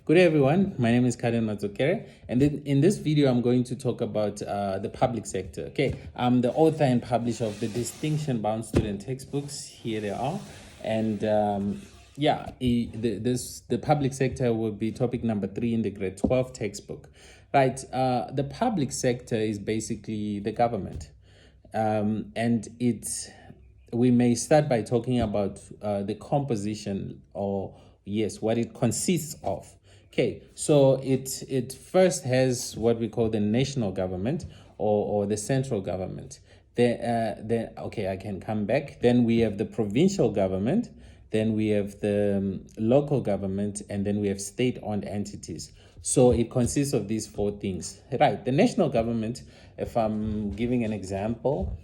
Good day, everyone. My name is Carden Madzokere, and in this video, I'm going to talk about the public sector. Okay, I'm the author and publisher of the distinction-bound student textbooks. Here they are, and the public sector will be topic number 3 in the grade 12 textbook. Right, the public sector is basically the government, and we may start by talking about the composition, or yes, what it consists of. Okay, so it first has what we call the national government or the central government. Then okay, I can come back. Then we have the provincial government. Then we have the local government, and then we have state-owned entities. So it consists of these 4 things. Right, the national government, if I'm giving an example,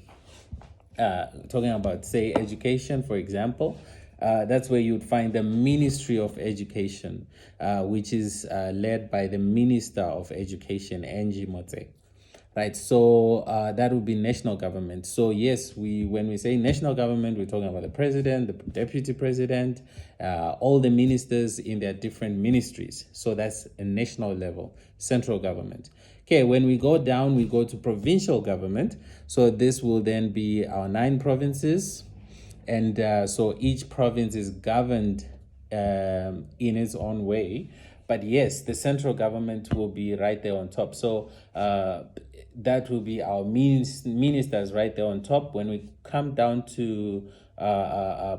talking about, say, education, for example, that's where you'd find the Ministry of Education, which is led by the Minister of Education, Angie Motse. Right, so that would be national government. So yes, when we say national government, we're talking about the president, the deputy president, all the ministers in their different ministries. So that's a national level, central government. Okay, when we go down, we go to provincial government. So this will then be our 9 provinces. And so each province is governed in its own way. But yes, the central government will be right there on top. So that will be our ministers right there on top. When we come down to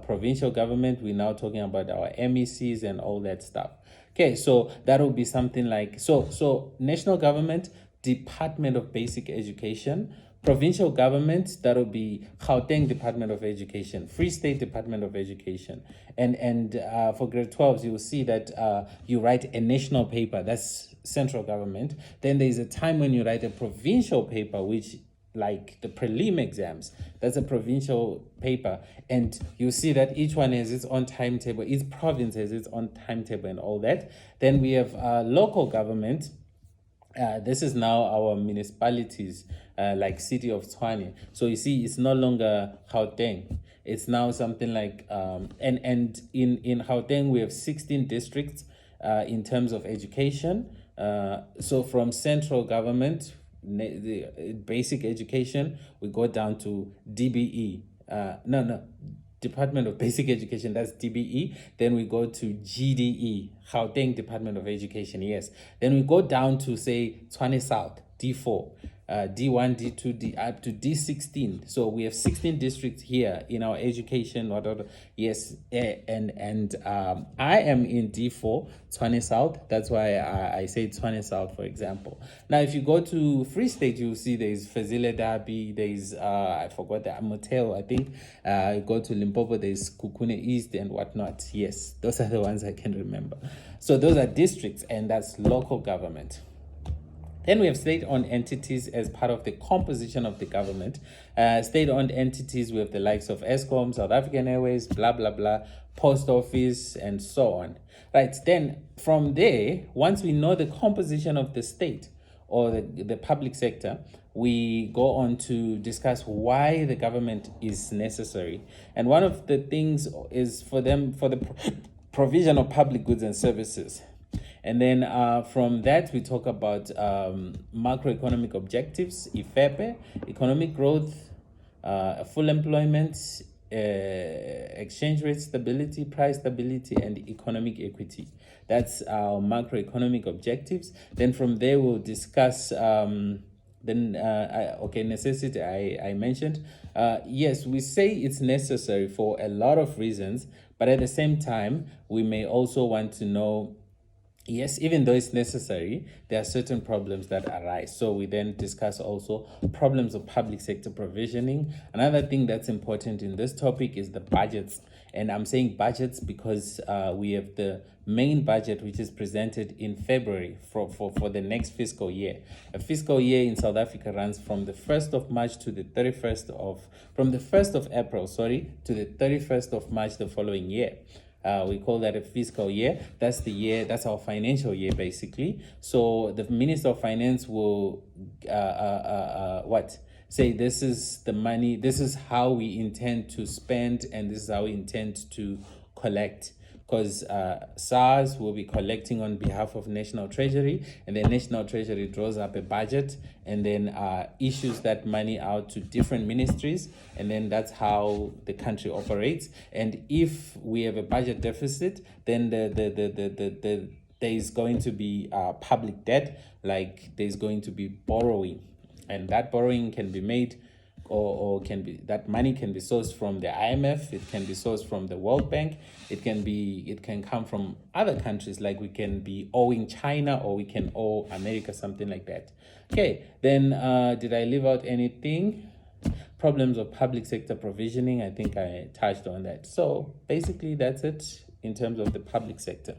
provincial government, we're now talking about our MECs and all that stuff. Okay, so that will be something like, so national government, Department of Basic Education. Provincial government, that will be Gauteng Department of Education, Free State Department of Education. And for grade 12s, you will see that you write a national paper, that's central government. Then there's a time when you write a provincial paper, which, like the prelim exams, that's a provincial paper. And you see that each one has its own timetable, each province has its own timetable and all that. Then we have local government. This is now our municipalities, like City of Tshwane. So you see, it's no longer Gauteng. It's now something like, and in Gauteng, we have 16 districts in terms of education. So from central government, the basic education, we go down to DBE. Department of Basic Education, that's DBE. Then we go to GDE, Gauteng Department of Education, yes. Then we go down to, say, Tshwane South, D4, D1, D2, up to D16. So we have 16 districts here in our education, yes. And I am in D4, Tshwane South. That's why I say Tshwane South, for example. Now, if you go to Free State, you'll see there's Fezile Dabi, there's, I forgot the Motel, I think. You go to Limpopo, there's Kukune East and whatnot. Yes, those are the ones I can remember. So those are districts, and that's local government. Then we have state-owned entities as part of the composition of the government. State-owned entities, we have the likes of Eskom, South African Airways, blah, blah, blah, Post Office, and so on. Right, then from there, once we know the composition of the state or the public sector, we go on to discuss why the government is necessary. And one of the things is for the provision of public goods and services. And then from that, we talk about macroeconomic objectives, IFEPE, economic growth, full employment, exchange rate stability, price stability, and economic equity. That's our macroeconomic objectives. Then from there, we'll discuss necessity I mentioned. Yes, we say it's necessary for a lot of reasons, but at the same time, we may also want to know, yes, even though it's necessary, there are certain problems that arise. So we then discuss also problems of public sector provisioning. Another thing that's important in this topic is the budgets. And I'm saying budgets because we have the main budget, which is presented in February for the next fiscal year. A fiscal year in South Africa runs from the 1st of March to the 31st from the 1st of April, to the 31st of March the following year. We call that a fiscal year. That's the year, that's our financial year, basically. So the Minister of Finance will say this is the money, this is how we intend to spend, and this is how we intend to collect. because SARS will be collecting on behalf of National Treasury, and then National Treasury draws up a budget and then issues that money out to different ministries, and then that's how the country operates. And if we have a budget deficit, then there is going to be public debt, like there's going to be borrowing, and that borrowing can be made or can be, that money can be sourced from the IMF, it can be sourced from the World Bank, it can come from other countries, like we can be owing China or we can owe America, something like that. Okay, then did I leave out anything? Problems of public sector provisioning, I think I touched on that. So basically that's it in terms of the public sector.